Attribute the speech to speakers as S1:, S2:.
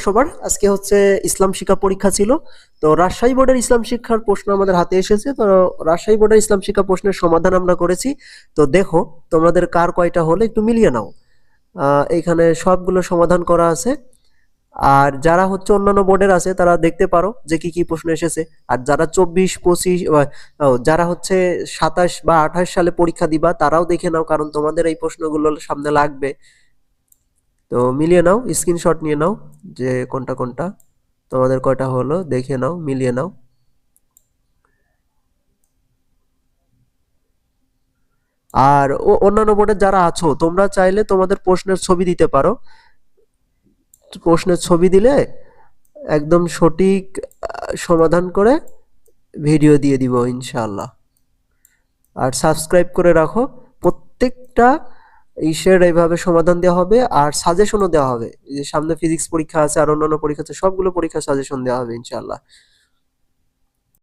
S1: সবার আজকে হচ্ছে ইসলাম শিক্ষা পরীক্ষা ছিল। তো রাজশাহী বোর্ডের ইসলাম শিক্ষার প্রশ্ন আমাদের হাতে এসেছে। তো রাজশাহী বোর্ডের ইসলাম শিক্ষা প্রশ্নের সমাধান আমরা করেছি। তো দেখো তোমাদের কার কয়টা হলো একটু মিলিয়ে নাও। এইখানে সবগুলো সমাধান করা আছে। আর যারা হচ্ছে অন্যান্য বোর্ডের আছে তারা দেখতে পারো যে কি কি প্রশ্ন এসেছে। আর যারা 24, 25 যারা হচ্ছে 27 বা 28 সালে পরীক্ষা দিবা তারাও দেখে নাও, কারণ তোমাদের এই প্রশ্নগুলো সামনে লাগবে। তো মিলিয়ে নাও, স্ক্রিনশট নিয়ে নাও যে কোনটা কোনটা তোমাদের কয়টা হলো, দেখে নাও, মিলিয়ে নাও। আর অন্যান্য বোর্ডে যারা আছো তোমরা চাইলে তোমাদের প্রশ্নের ছবি দিতে পারো। প্রশ্নের ছবি দিলে একদম সঠিক সমাধান করে ভিডিও দিয়ে দিব ইনশাআল্লাহ। আর সাবস্ক্রাইব করে রাখো। প্রত্যেকটা ইসের এইভাবে সমাধান দেওয়া হবে আর সাজেশনও দেওয়া হবে। এই যে সামনে ফিজিক্স পরীক্ষা আছে আর অন্যান্য পরীক্ষা আছে, সবগুলো পরীক্ষার সাজেশন দেওয়া হবে ইনশাআল্লাহ।